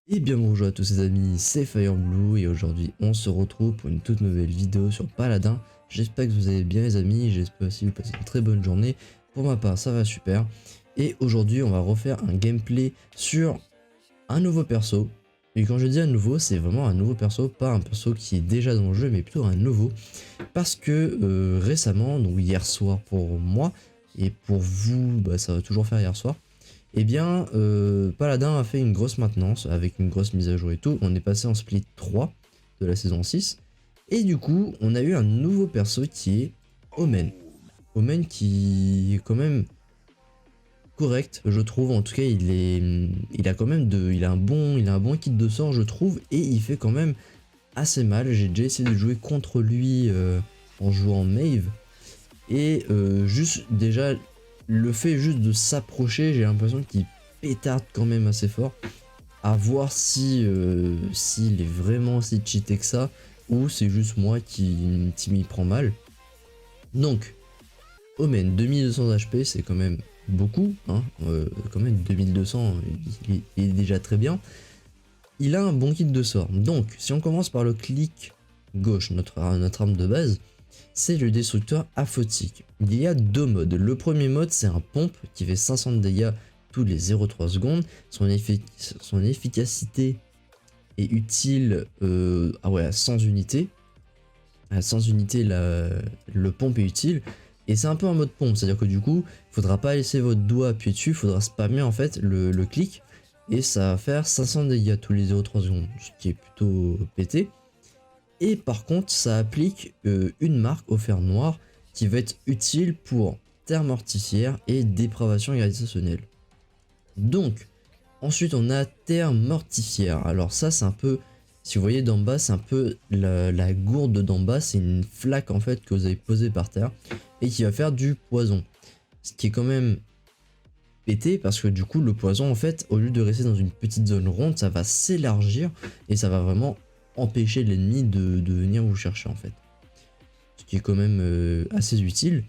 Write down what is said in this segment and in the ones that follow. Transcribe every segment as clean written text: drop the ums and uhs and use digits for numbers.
Et bien bonjour à tous les amis, c'est Fireblue et aujourd'hui on se retrouve pour une toute nouvelle vidéo sur Paladin. J'espère que vous allez bien les amis, j'espère aussi que vous passez une très bonne journée. Pour ma part ça va super. Et aujourd'hui on va refaire un gameplay sur un nouveau perso. Et quand je dis un nouveau, c'est vraiment un nouveau perso, pas un perso qui est déjà dans le jeu mais plutôt un nouveau. Parce que récemment, donc hier soir pour moi et pour vous, bah, ça va toujours faire hier soir. Eh bien, Paladin a fait une grosse maintenance avec une grosse mise à jour et tout. On est passé en split 3 de la saison 6. Et du coup, on a eu un nouveau perso qui est Omen. Omen qui est quand même correct, je trouve. En tout cas, il a quand même il a un bon kit de sort, je trouve. Et il fait quand même assez mal. J'ai déjà essayé de jouer contre lui en jouant Maeve. Et juste déjà le fait juste de s'approcher, j'ai l'impression qu'il pétarde quand même assez fort. À voir si s'il est vraiment si cheaté que ça ou c'est juste moi qui m'y prend mal. Donc Omen 2200 HP c'est quand même beaucoup, hein, quand même 2200 il est déjà très bien. Il a un bon kit de sort. Donc si on commence par le clic gauche, notre arme de base, c'est le destructeur aphotique. Il y a deux modes. Le premier mode, c'est un pompe qui fait 500 de dégâts tous les 0,3 secondes. Son efficacité est utile à 100 unités. À 100 unités, le pompe est utile. Et c'est un peu un mode pompe, c'est-à-dire que du coup, il faudra pas laisser votre doigt appuyer dessus, il faudra spammer en fait le clic. Et ça va faire 500 dégâts tous les 0,3 secondes, ce qui est plutôt pété. Et par contre, ça applique une marque au fer noir qui va être utile pour terre mortifière et dépravation gravitationnelle. Donc, ensuite on a terre mortifière. Alors ça c'est un peu, si vous voyez d'en bas, c'est un peu la gourde d'en bas, c'est une flaque en fait que vous avez posée par terre et qui va faire du poison. Ce qui est quand même pété parce que du coup le poison en fait, au lieu de rester dans une petite zone ronde, ça va s'élargir et ça va vraiment empêcher l'ennemi de venir vous chercher en fait. Ce qui est quand même assez utile.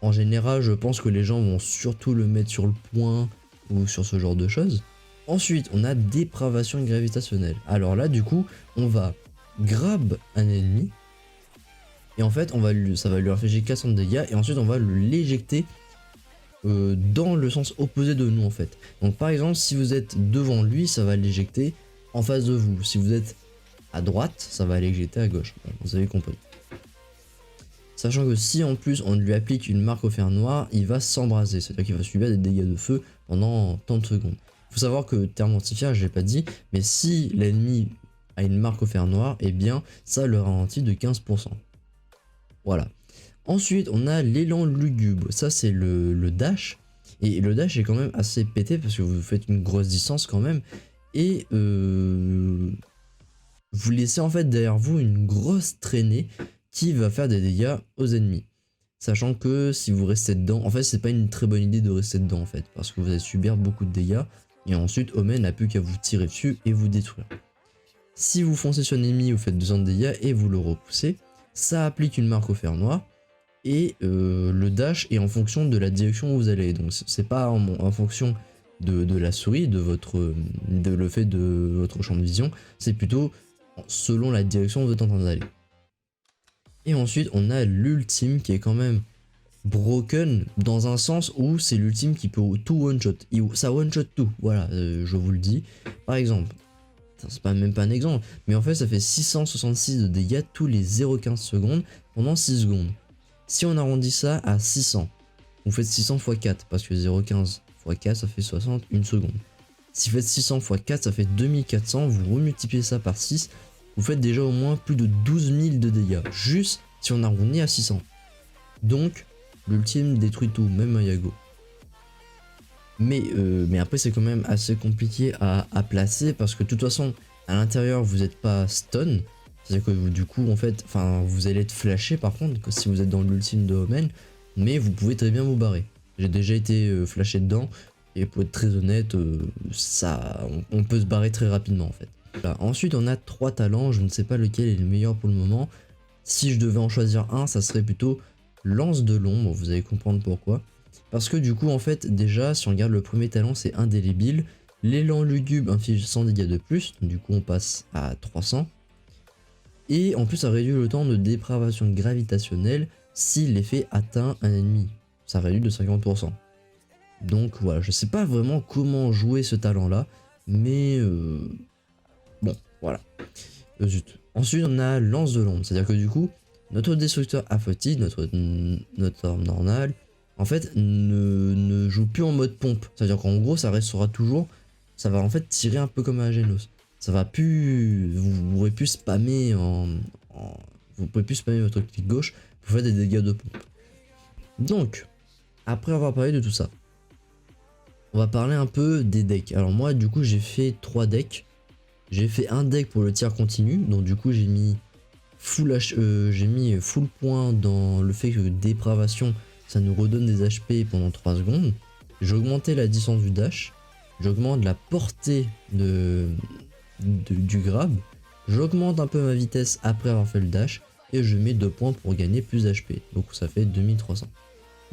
En général, je pense que les gens vont surtout le mettre sur le point ou sur ce genre de choses. Ensuite, on a dépravation gravitationnelle. Alors là, du coup, on va grab un ennemi et en fait, ça va lui infliger 400 de dégâts et ensuite on va l'éjecter dans le sens opposé de nous en fait. Donc par exemple, si vous êtes devant lui, ça va l'éjecter en face de vous. Si vous êtes à droite, ça va l'éjecter à gauche. Bon, vous avez compris. Sachant que si en plus on lui applique une marque au fer noir, il va s'embraser, c'est-à-dire qu'il va subir des dégâts de feu pendant tant de secondes. Il faut savoir que terre mortifière, je l'ai pas dit, mais si l'ennemi a une marque au fer noir, eh bien ça le ralentit de 15%. Voilà. Ensuite, on a l'élan lugubre, ça c'est le dash, et le dash est quand même assez pété parce que vous faites une grosse distance quand même, et vous laissez en fait derrière vous une grosse traînée qui va faire des dégâts aux ennemis. Sachant que si vous restez dedans, en fait c'est pas une très bonne idée de rester dedans en fait, parce que vous allez subir beaucoup de dégâts, et ensuite Omen n'a plus qu'à vous tirer dessus et vous détruire. Si vous foncez sur l'ennemi, vous faites 200 de dégâts et vous le repoussez, ça applique une marque au fer noir, et le dash est en fonction de la direction où vous allez, donc c'est pas en fonction de la souris, le fait de votre champ de vision, c'est plutôt selon la direction où vous êtes en train d'aller. Et ensuite, on a l'ultime qui est quand même broken dans un sens où c'est l'ultime qui peut tout one-shot. Ça one-shot tout, voilà, je vous le dis. Par exemple, c'est même pas un exemple, mais en fait ça fait 666 de dégâts tous les 0,15 secondes pendant 6 secondes. Si on arrondit ça à 600, vous faites 600 x 4, parce que 0,15 x 4 ça fait 60, une seconde. Si vous faites 600 x 4 ça fait 2400, vous remultipliez ça par 6, vous faites déjà au moins plus de 12 000 de dégâts, juste si on arrondit à 600. Donc, l'ultime détruit tout, même un Yago. Mais après, c'est quand même assez compliqué à placer, parce que de toute façon, à l'intérieur, vous n'êtes pas stun. C'est-à-dire que du coup, en fait, vous allez être flashé par contre, que si vous êtes dans l'ultime de Omen, mais vous pouvez très bien vous barrer. J'ai déjà été flashé dedans, et pour être très honnête, on peut se barrer très rapidement en fait. Voilà. Ensuite, on a 3 talents, je ne sais pas lequel est le meilleur pour le moment. Si je devais en choisir un, ça serait plutôt lance de l'ombre, vous allez comprendre pourquoi. Parce que du coup, en fait, déjà, si on regarde le premier talent, c'est indélébile. L'élan lugubre inflige 100 dégâts de plus, donc du coup on passe à 300. Et en plus ça réduit le temps de dépravation gravitationnelle si l'effet atteint un ennemi. Ça réduit de 50%. Donc voilà, je sais pas vraiment comment jouer ce talent là, mais bon, voilà. Zut. Ensuite on a lance de l'ombre, c'est à dire que du coup, notre destructeur aphotique, notre arme normale, en fait ne joue plus en mode pompe. C'est à dire qu'en gros ça restera toujours, ça va en fait tirer un peu comme un Genos. Ça va plus, vous pourrez plus spammer vous pouvez plus spammer votre clic gauche pour faire des dégâts de pompe. Donc, après avoir parlé de tout ça, on va parler un peu des decks. Alors moi du coup j'ai fait 3 decks. J'ai fait un deck pour le tir continu, donc du coup j'ai mis full point dans le fait que dépravation ça nous redonne des HP pendant 3 secondes. J'ai augmenté la distance du dash, j'augmente la portée du grab, j'augmente un peu ma vitesse après avoir fait le dash et je mets 2 points pour gagner plus d'HP, donc ça fait 2300.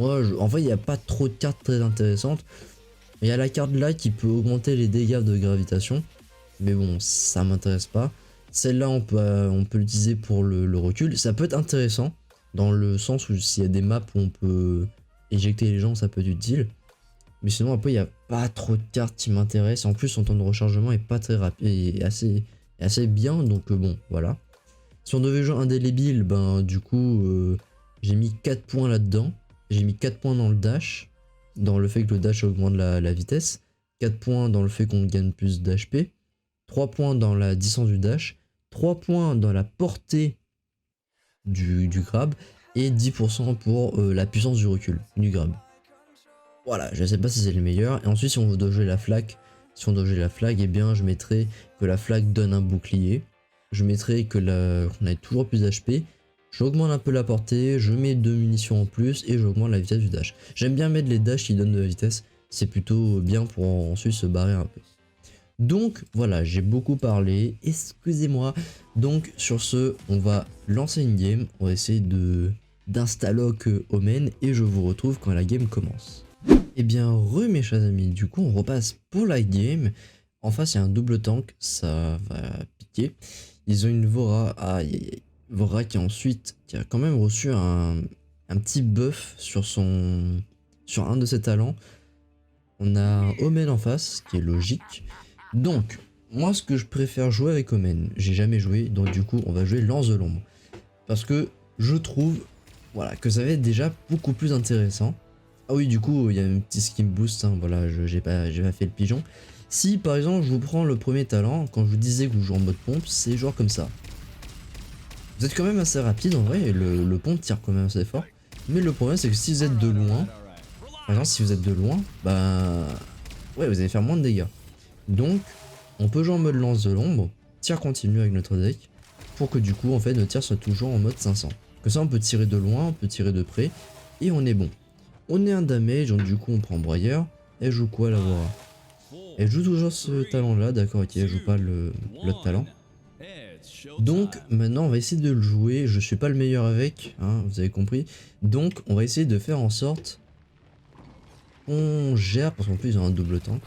Moi en fait il n'y a pas trop de cartes très intéressantes. Il y a la carte là qui peut augmenter les dégâts de gravitation, mais bon ça m'intéresse pas. Celle-là on peut l'utiliser pour le recul, ça peut être intéressant dans le sens où s'il y a des maps où on peut éjecter les gens ça peut être utile. Mais sinon après il n'y a pas trop de cartes qui m'intéressent, en plus son temps de rechargement est pas très rapide et assez bien, donc bon voilà. Si on devait jouer indélébile, ben du coup j'ai mis 4 points là-dedans, j'ai mis 4 points dans le dash, dans le fait que le dash augmente la vitesse, 4 points dans le fait qu'on gagne plus d'HP, 3 points dans la distance du dash, 3 points dans la portée du grab et 10% pour la puissance du recul du grab. Voilà, je sais pas si c'est le meilleur. Et ensuite si on doit jouer la flaque, eh bien je mettrai que la flaque donne un bouclier, je mettrai que qu'on ait toujours plus d'HP, j'augmente un peu la portée, je mets 2 munitions en plus et j'augmente la vitesse du dash. J'aime bien mettre les dashs qui donnent de la vitesse, c'est plutôt bien pour ensuite se barrer un peu. Donc voilà, j'ai beaucoup parlé, excusez-moi. Donc sur ce, on va lancer une game, on va essayer d'installoc Omen et je vous retrouve quand la game commence. Et bien mes chers amis, du coup on repasse pour la game. En face il y a un double tank, ça va piquer. Ils ont une Vora, Vora qui a quand même reçu un petit buff sur un de ses talents. On a Omen en face, qui est logique. Donc, moi ce que je préfère jouer avec Omen, j'ai jamais joué, donc du coup on va jouer Lance de l'ombre. Parce que je trouve voilà, que ça va être déjà beaucoup plus intéressant. Ah oui, du coup il y a un petit skin boost, hein, voilà, j'ai pas fait le pigeon. Si par exemple je vous prends le premier talent, quand je vous disais que vous jouez en mode pompe, c'est genre comme ça. Vous êtes quand même assez rapide en vrai, et le pompe tire quand même assez fort. Mais le problème c'est que si vous êtes de loin, par exemple si vous êtes de loin, bah ouais vous allez faire moins de dégâts. Donc on peut jouer en mode lance de l'ombre, tir continu avec notre deck, pour que du coup en fait notre tir soit toujours en mode 500. Que ça on peut tirer de loin, on peut tirer de près, et on est bon. On est un damage, donc du coup on prend broyeur. Elle joue quoi la Vora? Elle joue toujours ce talent là, d'accord, ok, elle joue pas l'autre talent. Donc maintenant on va essayer de le jouer, je suis pas le meilleur avec, hein, vous avez compris. Donc on va essayer de faire en sorte qu'on gère, parce qu'en plus ils ont un double tank.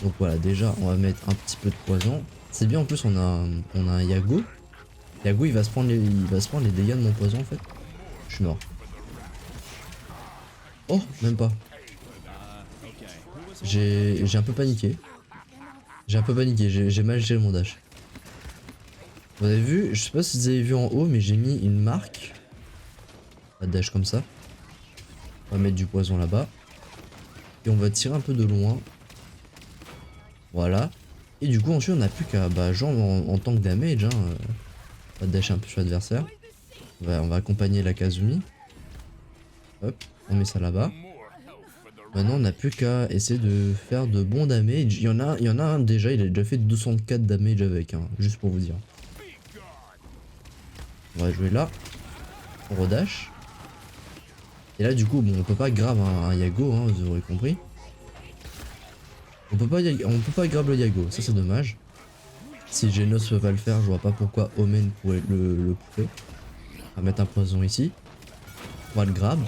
Donc voilà, déjà on va mettre un petit peu de poison. C'est bien, en plus on a un Yago. Yago il va se prendre les dégâts de mon poison en fait. Je suis mort. Oh, même pas. J'ai un peu paniqué. J'ai mal géré mon dash. Vous avez vu, je sais pas si vous avez vu en haut, mais j'ai mis une marque. Pas de dash comme ça. On va mettre du poison là-bas. Et on va tirer un peu de loin. Voilà. Et du coup ensuite on n'a plus qu'à genre en tant que damage, hein, on va dash un peu sur l'adversaire. On va accompagner la Kazumi. Hop, on met ça là-bas. Maintenant on n'a plus qu'à essayer de faire de bons damage. Il y en a un déjà, il a déjà fait 204 damage avec, hein, juste pour vous dire. On va jouer là. On redash. Et là du coup bon on peut pas grave un Yago, hein, vous aurez compris. On peut pas grab le Yago, ça c'est dommage. Si Genos peut pas le faire, je vois pas pourquoi Omen pourrait le pousser. On va mettre un poison ici. On va le grab.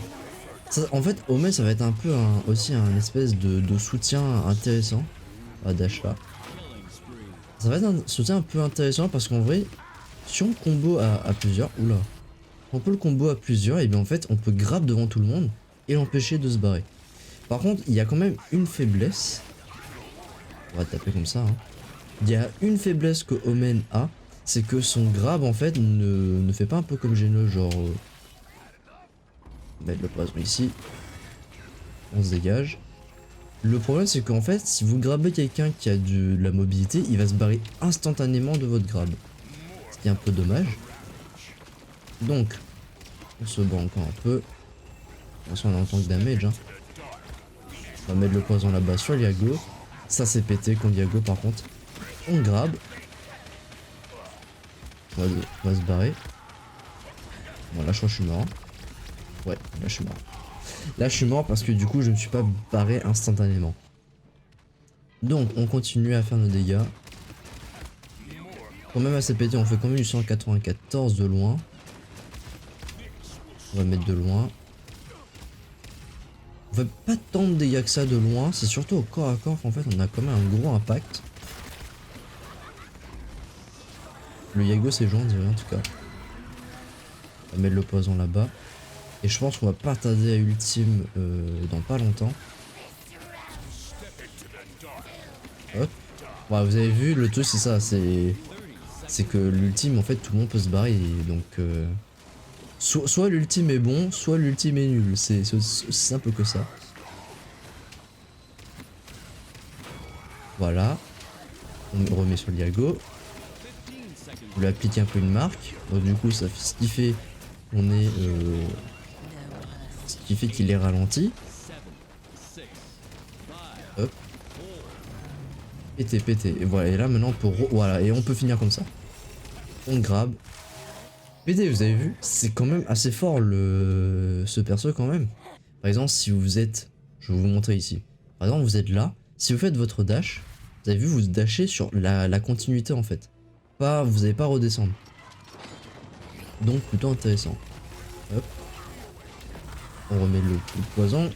Ça, en fait Omen ça va être un peu aussi un espèce de soutien intéressant. On va dash là. Ça va être un soutien un peu intéressant parce qu'en vrai, si on combo à plusieurs, oula, on peut le combo à plusieurs, et bien en fait on peut grab devant tout le monde et l'empêcher de se barrer. Par contre, il y a quand même une faiblesse. On va taper comme ça. Hein. Il y a une faiblesse que Omen a, c'est que son grab en fait ne fait pas un peu comme Geno, genre mettre le poison ici, on se dégage. Le problème c'est qu'en fait si vous grabez quelqu'un qui a de la mobilité, il va se barrer instantanément de votre grab, ce qui est un peu dommage. Donc on se bat encore un peu. Attention, on est en tant que damage. Hein. On va mettre le poison là-bas sur Yago. Ça c'est pété contre Yago par contre. On grab. On va se barrer. Bon là je crois que je suis mort. Ouais, là je suis mort. Là je suis mort parce que du coup je ne suis pas barré instantanément. Donc on continue à faire nos dégâts. Quand même assez pété, on fait quand même du 194 de loin. On va mettre de loin. On fait pas tant de dégâts que ça de loin, c'est surtout au corps à corps qu'en fait on a quand même un gros impact. Le Yago c'est joué on dirait en tout cas. On va mettre le poison là-bas. Et je pense qu'on va pas tarder à ultime dans pas longtemps. Hop. Ouais, vous avez vu, le truc c'est ça, c'est que l'ultime en fait tout le monde peut se barrer. Donc soit l'ultime est bon, soit l'ultime est nul. C'est aussi simple que ça. Voilà. On remet sur le Yago. On lui applique un peu une marque. Donc du coup ça fait ce qui fait qu'on est ce qui fait qu'il est ralenti. Hop. Pété, pété. Et voilà, et là maintenant on peut voilà, et on peut finir comme ça. On grab. PD, vous avez vu, c'est quand même assez fort ce perso quand même. Par exemple, si vous êtes, je vais vous montrer ici. Par exemple, vous êtes là, si vous faites votre dash, vous avez vu, vous dashez sur la continuité en fait. Pas, vous n'allez pas redescendre. Donc plutôt intéressant. Hop. On remet le poison.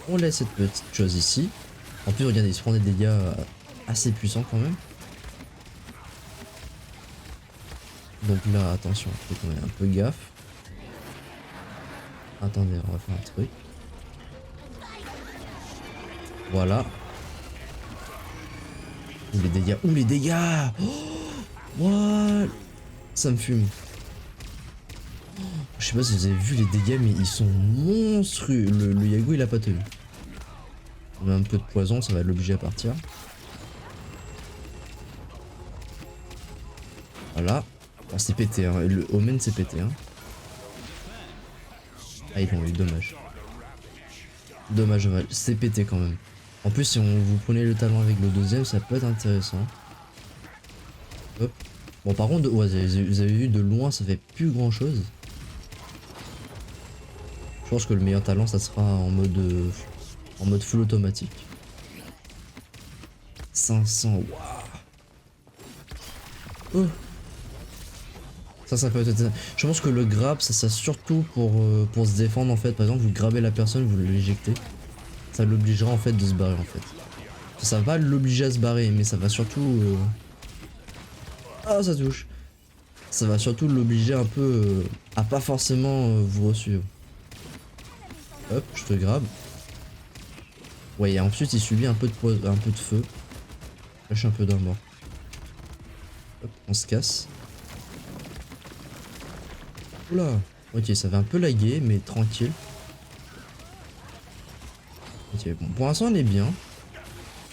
On laisse cette petite chose ici. En plus, regardez, il se prend des dégâts assez puissants quand même. Donc là, attention, faut qu'on ait un peu gaffe. Attendez, on va faire un truc. Voilà. Ouh, les dégâts. Ouh, les dégâts. Oh, what? Ça me fume. Je sais pas si vous avez vu les dégâts, mais ils sont monstrueux. Le Yago, il a pas tenu. On a un peu de poison, ça va l'obliger à partir. Voilà. Oh, c'est pété, hein. Le Omen, c'est pété, hein. Ah, ils l'ont eu, dommage. Dommage, dommage. C'est pété quand même. En plus, si vous prenez le talent avec le deuxième, ça peut être intéressant. Hop. Bon, par contre, ouais, vous avez vu, de loin, ça fait plus grand chose. Je pense que le meilleur talent, ça sera en mode full automatique. 500, waouh. Oh. Ça peut être... Je pense que le grab, ça sert surtout pour se défendre en fait. Par exemple, vous grabez la personne, vous l'éjectez. Ça l'obligera en fait de se barrer en fait. Ça va l'obliger à se barrer, mais ça va surtout... Ah, ça touche. Ça va surtout l'obliger un peu à pas forcément vous suivre. Hop, je te grabe. Ouais, et ensuite il subit un peu de feu. Là, je suis un peu d'un mort. Hop, on se casse. Oula. Ok, ça va un peu laguer, mais tranquille. Ok, bon, pour l'instant on est bien.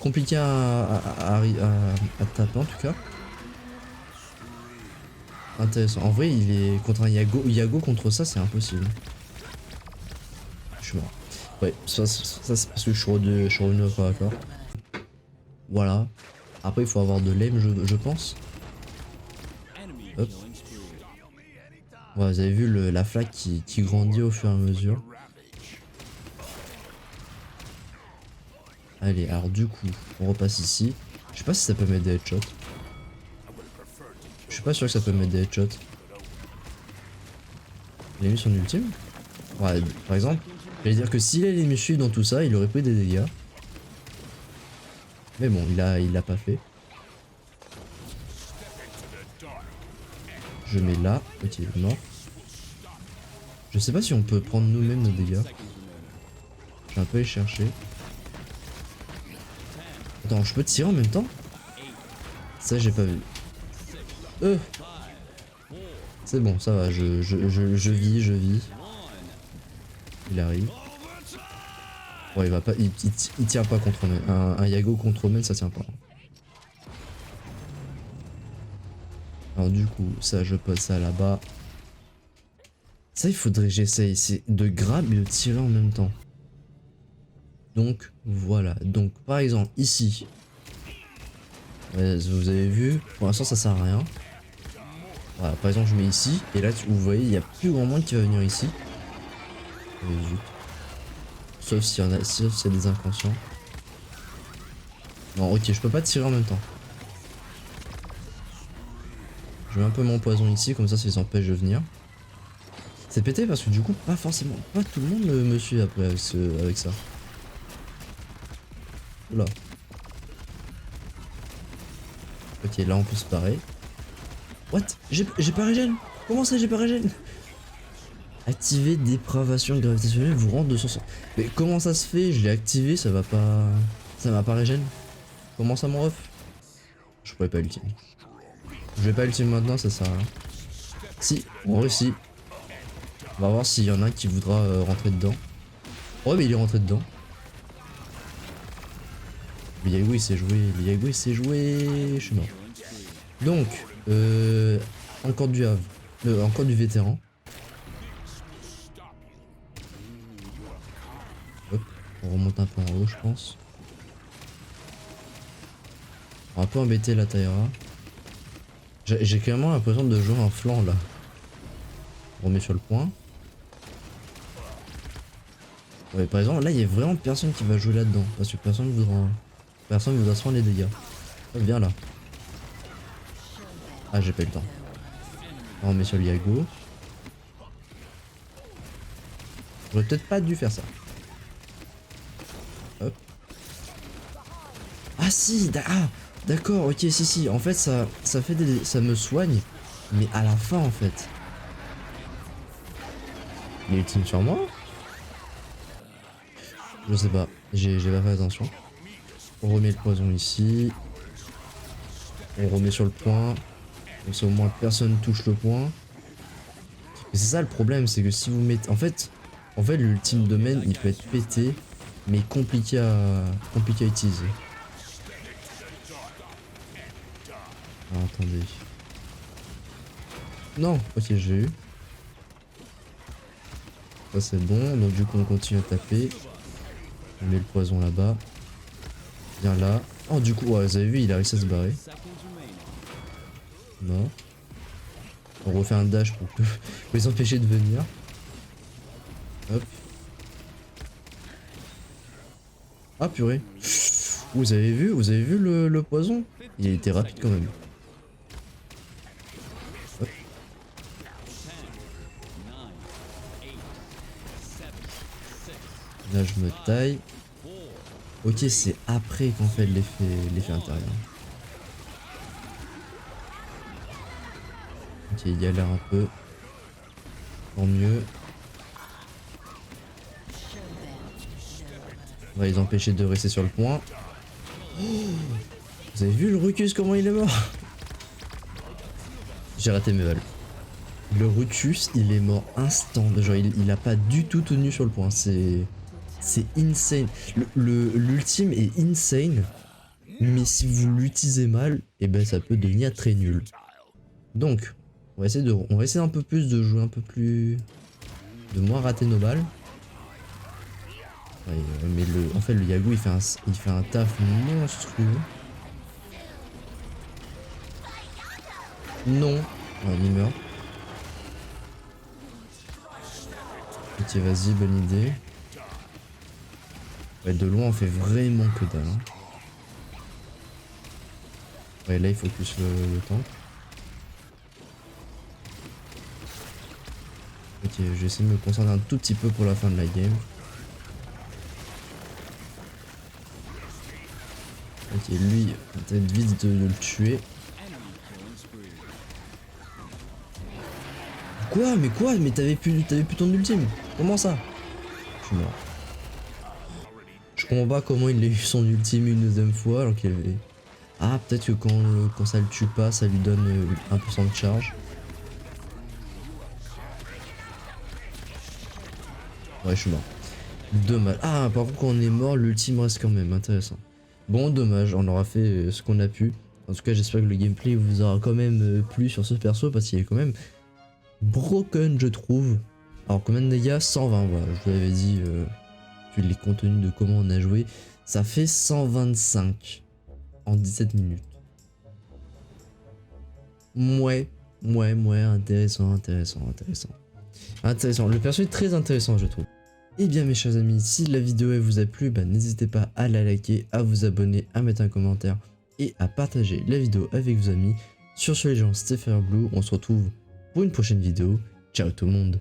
Compliqué à taper en tout cas. Intéressant. En vrai, il est contre un Yago. Yago contre ça, c'est impossible. Je suis mort. Ouais, ça c'est parce que je suis revenu au corps à corps. Voilà. Après, il faut avoir de l'aim, je pense. Hop. Ouais, vous avez vu la flaque qui grandit au fur et à mesure. Allez, alors du coup, on repasse ici. Je sais pas si ça peut mettre des headshots. Je suis pas sûr que ça peut mettre des headshots. Il a mis son ultime. Ouais, par exemple, j'allais dire que s'il allait me suivre dans tout ça, il aurait pris des dégâts. Mais bon, il l'a pas fait. Je mets là. Ok, il est mort. Je sais pas si on peut prendre nous-mêmes nos dégâts. Je vais un peu aller chercher. Attends, je peux tirer en même temps? Ça, j'ai pas vu. C'est bon, ça va, je vis. Il arrive. Bon, il va pas, il tient pas contre Omen. Un Yago contre Omen, ça tient pas. Alors du coup, ça, je pose ça là-bas. Ça, il faudrait que j'essaye, c'est de grab et de tirer en même temps. Donc, voilà. Donc, par exemple, ici. Vous avez vu, pour l'instant, ça sert à rien. Voilà, par exemple, je mets ici. Et là, vous voyez, il n'y a plus grand monde qui va venir ici. Zut. Sauf s'il y en a, sauf s'il y a des inconscients. Non, ok, je peux pas tirer en même temps. Je mets un peu mon poison ici, comme ça les empêche de venir. C'est pété parce que du coup, pas forcément, pas tout le monde me suit après avec ça. Oula. Ok, là on peut se parer. What? J'ai pas régène? Comment ça j'ai pas régène? Activer dépravation gravitationnelle vous rend 200. Mais comment ça se fait? Je l'ai activé, ça va pas. Ça m'a pas régène? Comment ça mon ref? Je pourrais pas l'utiliser. Je vais pas l'utiliser maintenant, ça sert à rien. Si, on réussit. On va voir s'il y en a un qui voudra rentrer dedans. Ouais, mais il est rentré dedans. Le Yago il s'est joué, je suis mort. Donc, encore du Havre, encore du vétéran. Hop, on remonte un peu en haut, je pense. On va un peu embêter la Taïra. J'ai carrément l'impression de jouer un flanc là. On remet sur le point. Ouais, par exemple, là il y a vraiment personne qui va jouer là-dedans. Parce que personne voudra se prendre les dégâts. Oh, viens là. Ah, j'ai pas eu le temps. On remet sur le Yago. J'aurais peut-être pas dû faire ça. Hop. Ah si, d'accord, ok, si. En fait, ça fait ça me soigne, mais à la fin en fait. Il est ultime sur moi? Je sais pas, j'ai pas fait attention. On remet le poison ici. On remet sur le point. Comme ça au moins personne touche le point. Mais c'est ça le problème, c'est que si vous mettez... En fait l'ultime domaine il peut être pété, mais compliqué à utiliser. Ah, attendez. Non, ok, j'ai eu. Ça c'est bon, donc du coup on continue à taper. On met le poison là-bas. Viens là. Oh du coup, ouais, vous avez vu, il a réussi à se barrer. Mort. On refait un dash pour les empêcher de venir. Hop. Ah purée. Vous avez vu le poison? Il était rapide quand même. Hop. Là je me taille. Ok, c'est après qu'on fait l'effet intérieur. Ok, il galère un peu. Tant mieux. On va les empêcher de rester sur le point. Oh, vous avez vu le Rucus comment il est mort? J'ai raté mes balles. Le Rucus il est mort instant. Genre il a pas du tout tenu sur le point. C'est insane. L'ultime est insane. Mais si vous l'utilisez mal, et ben ça peut devenir très nul. Donc, on va essayer un peu plus de jouer un peu plus... de moins rater nos balles. Ouais, mais en fait le Yago il fait un taf monstrueux. Non. Ouais, il meurt. Ok, vas-y, bonne idée. Ouais, de loin on fait vraiment que dalle. Hein. Ouais, là il focus le tank. Ok, je vais essayer de me concentrer un tout petit peu pour la fin de la game. Ok, Ok, lui, on va peut-être vite de le tuer. Quoi? Mais t'avais plus ton ultime. Comment ça? Je suis mort. Je comprends pas comment il a eu son ultime une deuxième fois alors qu'il avait... Ah, peut-être que quand ça le tue pas, ça lui donne 1% de charge. Ouais, je suis mort. Dommage. Ah, par contre, quand on est mort, l'ultime reste quand même intéressant. Bon, dommage, on aura fait ce qu'on a pu. En tout cas, j'espère que le gameplay vous aura quand même plu sur ce perso parce qu'il est quand même broken, je trouve. Alors, combien de dégâts? 120, voilà. Je vous avais dit, vu les contenus de comment on a joué, ça fait 125 en 17 minutes. Ouais, intéressant. Intéressant, le perso est très intéressant, je trouve. Et bien mes chers amis, si la vidéo elle vous a plu, n'hésitez pas à la liker, à vous abonner, à mettre un commentaire et à partager la vidéo avec vos amis. Sur ce les gens, c'était FireBlue, on se retrouve pour une prochaine vidéo. Ciao tout le monde.